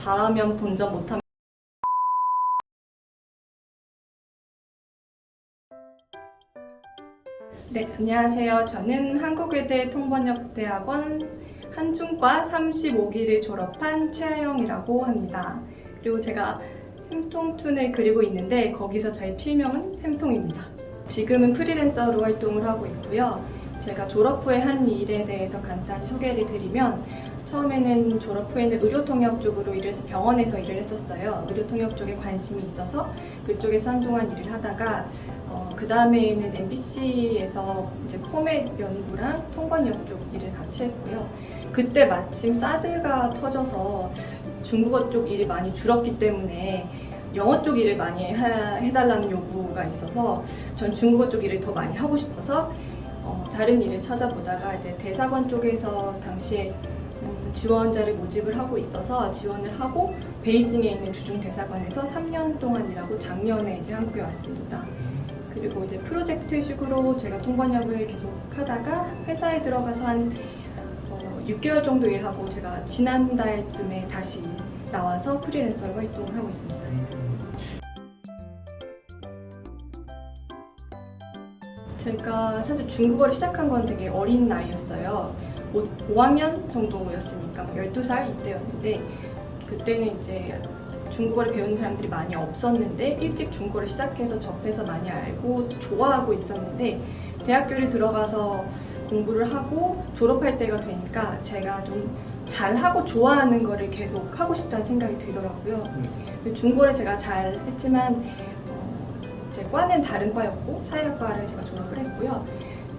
잘하면 본전, 못하면 네, 안녕하세요. 저는 한국외대 통번역대학원 한중과 35기를 졸업한 최하영이라고 합니다. 그리고 제가 햄통툰을 그리고 있는데 거기서 저의 필명은 햄통입니다. 지금은 프리랜서로 활동을 하고 있고요. 제가 졸업 후에 한 일에 대해서 간단히 소개를 드리면 처음에는 졸업 후에는 의료통역 쪽으로 일을 해서 병원에서 일을 했었어요. 의료통역 쪽에 관심이 있어서 그쪽에서 한동안 일을 하다가 그 다음에는 MBC에서 이제 포맷 연구랑 통번역 쪽 일을 같이 했고요. 그때 마침 사드가 터져서 중국어 쪽 일이 많이 줄었기 때문에 영어 쪽 일을 많이 해달라는 요구가 있어서 전 중국어 쪽 일을 더 많이 하고 싶어서 다른 일을 찾아보다가 이제 대사관 쪽에서 당시에 지원자를 모집을 하고 있어서 지원을 하고 베이징에 있는 주중대사관에서 3년 동안 일하고 작년에 이제 한국에 왔습니다. 그리고 이제 프로젝트식으로 제가 통번역을 계속 하다가 회사에 들어가서 한 6개월 정도 일하고 제가 지난달쯤에 다시 나와서 프리랜서로 활동을 하고 있습니다. 제가 사실 중국어를 시작한 건 되게 어린 나이였어요. 5학년 정도였으니까 12살 이때였는데 그때는 이제 중국어를 배우는 사람들이 많이 없었는데 일찍 중국어를 시작해서 접해서 많이 알고 또 좋아하고 있었는데 대학교를 들어가서 공부를 하고 졸업할 때가 되니까 제가 좀 잘하고 좋아하는 거를 계속 하고 싶다는 생각이 들더라고요. 중국어를 제가 잘 했지만 제 과는 다른 과였고 사회학과를 제가 졸업을 했고요.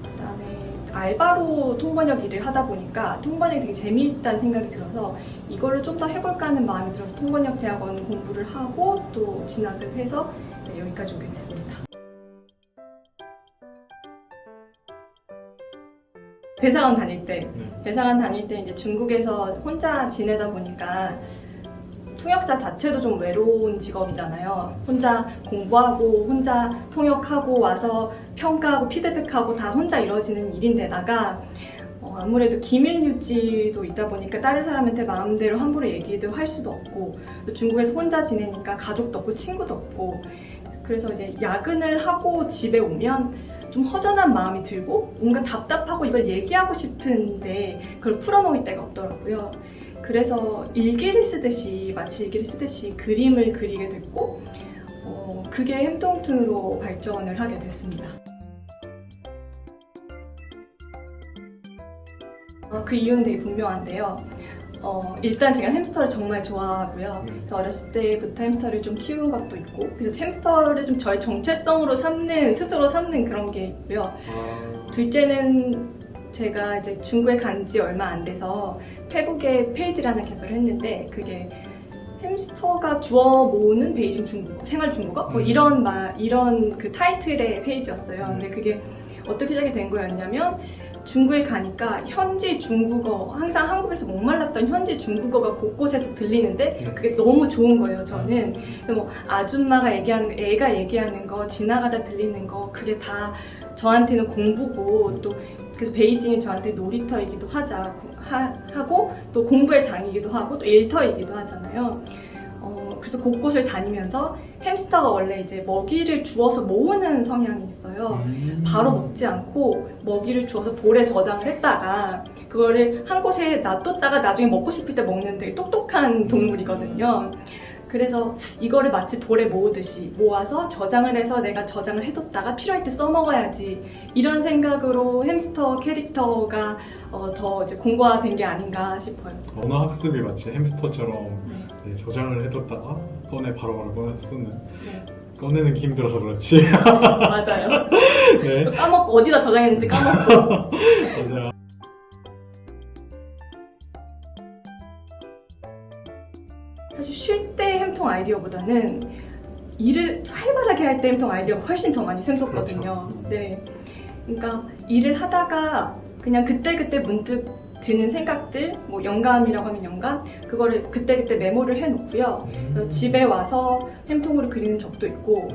그다음에 알바로 통번역 일을 하다 보니까 통번역이 되게 재미있다는 생각이 들어서 이거를 좀 더 해볼까 하는 마음이 들어서 통번역 대학원 공부를 하고 또 진학을 해서 여기까지 오게 됐습니다. 대사관 다닐 때 이제 중국에서 혼자 지내다 보니까 통역사 자체도 좀 외로운 직업이잖아요. 혼자 공부하고 혼자 통역하고 와서 평가하고 피드백하고 다 혼자 이루어지는 일인데다가 아무래도 기밀 유지도 있다 보니까 다른 사람한테 마음대로 함부로 얘기도 할 수도 없고 중국에서 혼자 지내니까 가족도 없고 친구도 없고 그래서 이제 야근을 하고 집에 오면 좀 허전한 마음이 들고 뭔가 답답하고 이걸 얘기하고 싶은데 그걸 풀어놓을 데가 없더라고요. 그래서 마치 일기를 쓰듯이 그림을 그리게 됐고 그게 햄통툰으로 발전을 하게 됐습니다. 그 이유는 되게 분명한데요. 일단 제가 햄스터를 정말 좋아하고요. 그래서 어렸을 때부터 햄스터를 좀 키운 것도 있고 그래서 햄스터를 좀 저의 정체성으로 스스로 삼는 그런 게 있고요. 둘째는 제가 이제 중국에 간 지 얼마 안 돼서 페북에 페이지를 개설을 했는데 그게 햄스터가 주워 모으는 베이징 중국어, 생활 중국어 뭐 이런 그 타이틀의 페이지였어요. 근데 그게 어떻게 시작이 된 거였냐면 중국에 가니까 현지 중국어, 항상 한국에서 목말랐던 현지 중국어가 곳곳에서 들리는데 그게 너무 좋은 거예요, 저는. 뭐 아줌마가 얘기하는, 애가 얘기하는 거, 지나가다 들리는 거, 그게 다 저한테는 공부고 또 그래서 베이징이 저한테 놀이터이기도 하고 또 공부의 장이기도 하고 또 일터이기도 하잖아요. 그래서 곳곳을 다니면서 햄스터가 원래 이제 먹이를 주워서 모으는 성향이 있어요. 바로 먹지 않고 먹이를 주워서 볼에 저장을 했다가 그거를 한 곳에 놔뒀다가 나중에 먹고 싶을 때 먹는 되게 똑똑한 동물이거든요. 그래서 이거를 마치 볼에 모으듯이 모아서 저장을 해서 내가 저장을 해뒀다가 필요할 때 써먹어야지 이런 생각으로 햄스터 캐릭터가 더 이제 공고화된 게 아닌가 싶어요. 언어 학습이 마치 햄스터처럼 저장을 해뒀다가 바로바로 꺼내서 쓰는. 꺼내는 게 힘들어서 그렇지. 맞아요. 네. 또 까먹고 어디다 저장했는지 까먹고. 맞아요. 사실 쉴 때 햄통 아이디어보다는 일을 활발하게 할 때 햄통 아이디어가 훨씬 더 많이 샘솟거든요. 그렇죠. 네. 그러니까 일을 하다가 그냥 그때그때 문득 드는 생각들, 뭐 영감이라고 하면 영감, 그거를 그때그때 메모를 해놓고요. 집에 와서 햄통으로 그리는 적도 있고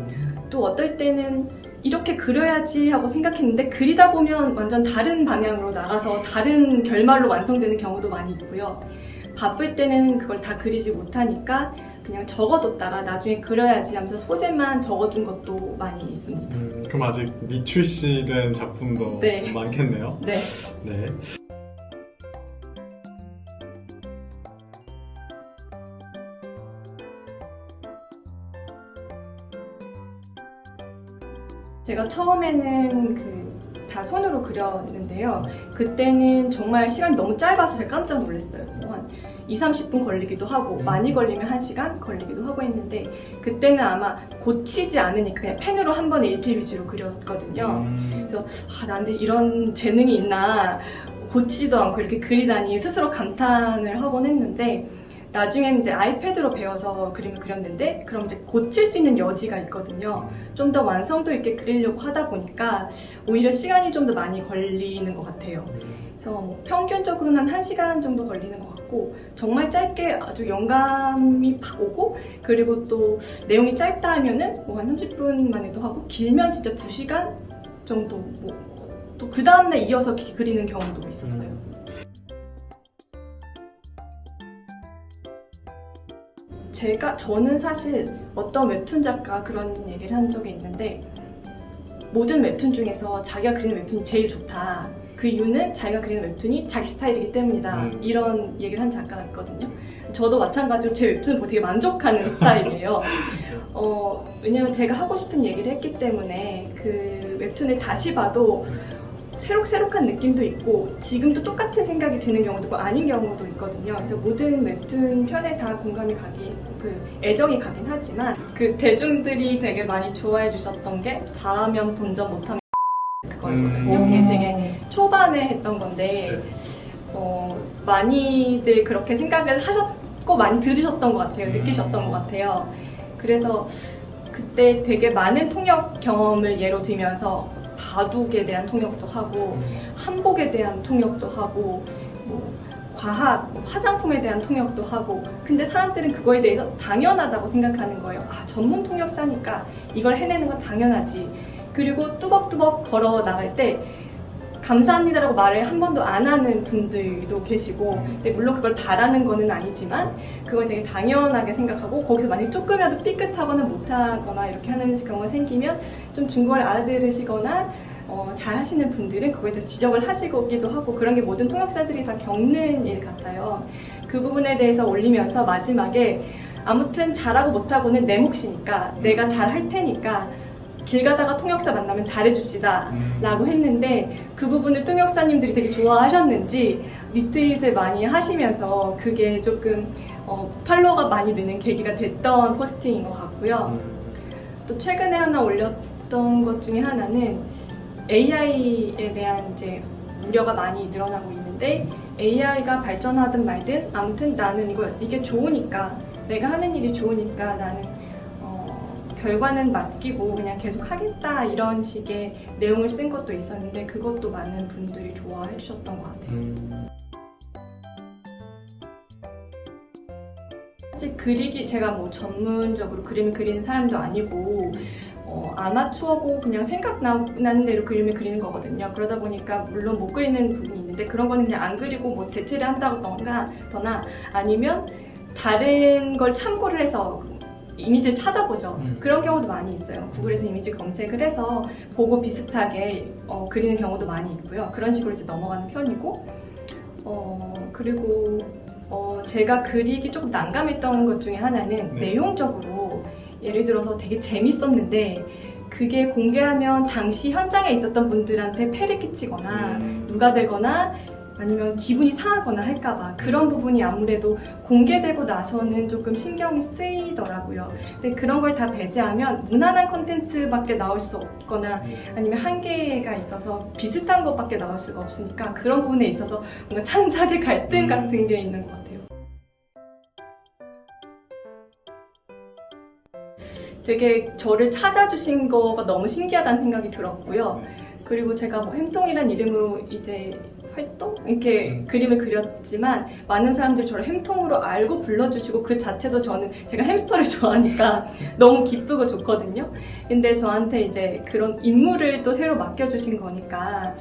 또 어떨 때는 이렇게 그려야지 하고 생각했는데 그리다 보면 완전 다른 방향으로 나가서 다른 결말로 완성되는 경우도 많이 있고요. 바쁠 때는 그걸 다 그리지 못하니까 그냥 적어뒀다가 나중에 그려야지 하면서 소재만 적어둔 것도 많이 있습니다. 그럼 아직 미출시된 작품도 네. 많겠네요. 네. 네. 제가 처음에는 다 손으로 그렸는데요. 그때는 정말 시간이 너무 짧아서 제가 깜짝 놀랐어요. 한 20-30분 걸리기도 하고 많이 걸리면 1시간 걸리기도 하고 했는데 그때는 아마 고치지 않으니까 그냥 펜으로 한 번에 일필 위주로 그렸거든요. 그래서 나한테 이런 재능이 있나, 고치지도 않고 이렇게 그리다니 스스로 감탄을 하곤 했는데 나중에는 이제 아이패드로 배워서 그림을 그렸는데 그럼 이제 고칠 수 있는 여지가 있거든요. 좀 더 완성도 있게 그리려고 하다 보니까 오히려 시간이 좀 더 많이 걸리는 것 같아요. 그래서 뭐 평균적으로는 한 1시간 정도 걸리는 것 같고 정말 짧게 아주 영감이 팍 오고 그리고 또 내용이 짧다 하면은 뭐 한 30분 만에도 하고 길면 진짜 2시간 정도 또 그 다음날 이어서 그리는 경우도 있었어요. 저는 사실 어떤 웹툰 작가가 그런 얘기를 한 적이 있는데 모든 웹툰 중에서 자기가 그리는 웹툰이 제일 좋다. 그 이유는 자기가 그리는 웹툰이 자기 스타일이기 때문이다. 이런 얘기를 한 작가가 있거든요. 저도 마찬가지로 제 웹툰을 보고 되게 만족하는 스타일이에요. 왜냐면 제가 하고 싶은 얘기를 했기 때문에 그 웹툰을 다시 봐도 새록새록한 느낌도 있고 지금도 똑같은 생각이 드는 경우도 있고 아닌 경우도 있거든요. 그래서 모든 웹툰 편에 다 공감이 애정이 가긴 하지만 대중들이 되게 많이 좋아해 주셨던 게 잘하면 본전 못하면 그거였거든요. 그게 되게 초반에 했던 건데 많이들 그렇게 생각을 하셨고 많이 들으셨던 것 같아요. 느끼셨던 것 같아요. 그래서 그때 되게 많은 통역 경험을 예로 들면서 바둑에 대한 통역도 하고 한복에 대한 통역도 하고 뭐 과학, 화장품에 대한 통역도 하고 근데 사람들은 그거에 대해서 당연하다고 생각하는 거예요. 전문 통역사니까 이걸 해내는 건 당연하지. 그리고 뚜벅뚜벅 걸어 나갈 때 감사합니다라고 말을 한 번도 안 하는 분들도 계시고 근데 물론 그걸 바라는 거는 아니지만 그걸 되게 당연하게 생각하고 거기서 만약에 조금이라도 삐끗하거나 못하거나 이렇게 하는 경우가 생기면 좀 중국어를 알아들으시거나 잘 하시는 분들은 그거에 대해서 지적을 하시기도 하고 그런 게 모든 통역사들이 다 겪는 일 같아요. 그 부분에 대해서 올리면서 마지막에 아무튼 잘하고 못하고는 내 몫이니까 내가 잘 할 테니까 길 가다가 통역사 만나면 잘해줍시다 라고 했는데 그 부분을 통역사님들이 되게 좋아하셨는지 리트윗을 많이 하시면서 그게 조금 팔로워가 많이 느는 계기가 됐던 포스팅인 것 같고요. 또 최근에 하나 올렸던 것 중에 하나는 AI에 대한 이제 우려가 많이 늘어나고 있는데 AI가 발전하든 말든 아무튼 나는 이게 좋으니까 내가 하는 일이 좋으니까 나는 결과는 맡기고 그냥 계속 하겠다 이런 식의 내용을 쓴 것도 있었는데 그것도 많은 분들이 좋아해 주셨던 것 같아요. 사실 제가 뭐 전문적으로 그림을 그리는 사람도 아니고 아마추어고 그냥 생각나는 대로 그림을 그리는 거거든요. 그러다 보니까 물론 못 그리는 부분이 있는데 그런 거는 그냥 안 그리고 뭐 대체를 한다거나 아니면 다른 걸 참고를 해서 이미지를 찾아보죠. 그런 경우도 많이 있어요. 구글에서 이미지 검색을 해서 보고 비슷하게 그리는 경우도 많이 있고요. 그런 식으로 이제 넘어가는 편이고 그리고 제가 그리기 조금 난감했던 것 중에 하나는 내용적으로 예를 들어서 되게 재밌었는데 그게 공개하면 당시 현장에 있었던 분들한테 폐를 끼치거나 누가 되거나 아니면 기분이 상하거나 할까봐 그런 부분이 아무래도 공개되고 나서는 조금 신경이 쓰이더라고요. 근데 그런 걸 다 배제하면 무난한 콘텐츠밖에 나올 수 없거나 아니면 한계가 있어서 비슷한 것밖에 나올 수가 없으니까 그런 부분에 있어서 뭔가 창작의 갈등 같은 게 있는 것 같아요. 되게 저를 찾아주신 거가 너무 신기하다는 생각이 들었고요. 그리고 제가 뭐 햄통이란 이름으로 이제 이렇게 그림을 그렸지만 많은 사람들이 저를 햄통으로 알고 불러주시고 그 자체도 제가 햄스터를 좋아하니까 너무 기쁘고 좋거든요. 근데 저한테 이제 그런 임무를 또 새로 맡겨주신 거니까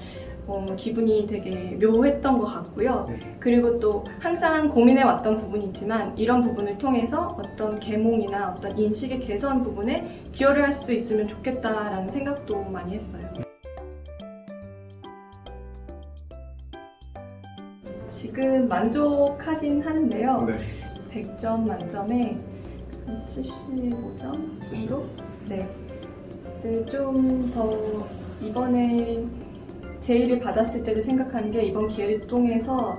기분이 되게 묘했던 것 같고요. 그리고 또 항상 고민해왔던 부분이 있지만 이런 부분을 통해서 어떤 계몽이나 어떤 인식의 개선 부분에 기여를 할 수 있으면 좋겠다라는 생각도 많이 했어요. 지금 만족하긴 하는데요. 네. 100점 만점에 한 75점 정도? 네. 네, 좀 더 이번에 제의를 받았을 때도 생각한 게 이번 기회를 통해서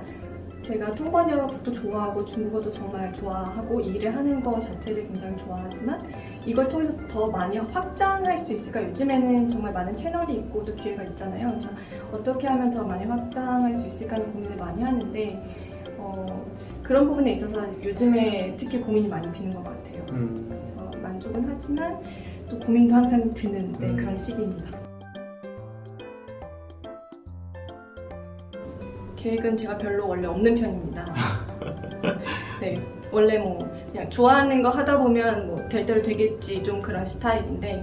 제가 통번역도 좋아하고 중국어도 정말 좋아하고 이 일을 하는 거 자체를 굉장히 좋아하지만 이걸 통해서 더 많이 확장할 수 있을까? 요즘에는 정말 많은 채널이 있고 또 기회가 있잖아요. 그래서 어떻게 하면 더 많이 확장할 수 있을까 하는 고민을 많이 하는데 그런 부분에 있어서 요즘에 특히 고민이 많이 드는 것 같아요. 그래서 만족은 하지만 또 고민도 항상 드는 그런 시기입니다. 계획은 제가 별로 원래 없는 편입니다. 네, 원래 뭐 그냥 좋아하는 거 하다 보면 뭐 될 대로 되겠지 좀 그런 스타일인데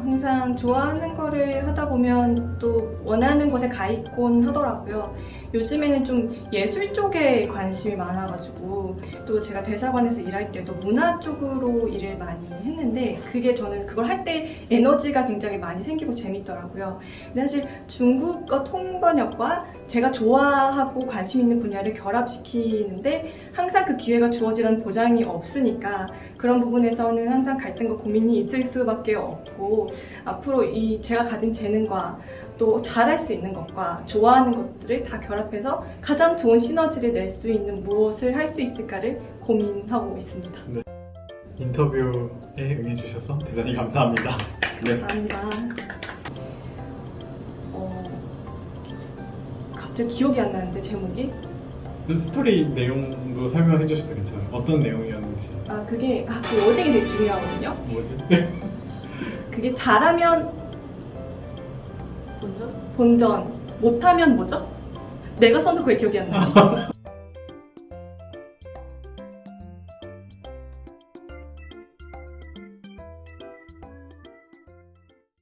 항상 좋아하는 거를 하다 보면 또 원하는 곳에 가 있곤 하더라고요. 요즘에는 좀 예술 쪽에 관심이 많아가지고 또 제가 대사관에서 일할 때도 문화 쪽으로 일을 많이 했는데 그게 저는 그걸 할 때 에너지가 굉장히 많이 생기고 재밌더라고요. 근데 사실 중국어 통번역과 제가 좋아하고 관심 있는 분야를 결합시키는데 항상 그 기회가 주어지라는 보장이 없으니까 그런 부분에서는 항상 갈등과 고민이 있을 수밖에 없고 앞으로 이 제가 가진 재능과 또 잘할 수 있는 것과 좋아하는 것들을 다 결합해서 가장 좋은 시너지를 낼 수 있는 무엇을 할 수 있을까를 고민하고 있습니다. 네. 인터뷰에 응해주셔서 대단히 감사합니다. 네. 감사합니다. 갑자기 기억이 안 나는데 제목이? 스토리 내용도 설명해 주셔도 괜찮아요. 어떤 내용이었는지. 그게 그 워딩이 되게 중요하거든요. 뭐지? 그게 잘하면 본전? 못하면 뭐죠? 내가 써놓고 왜 기억이 안 나지?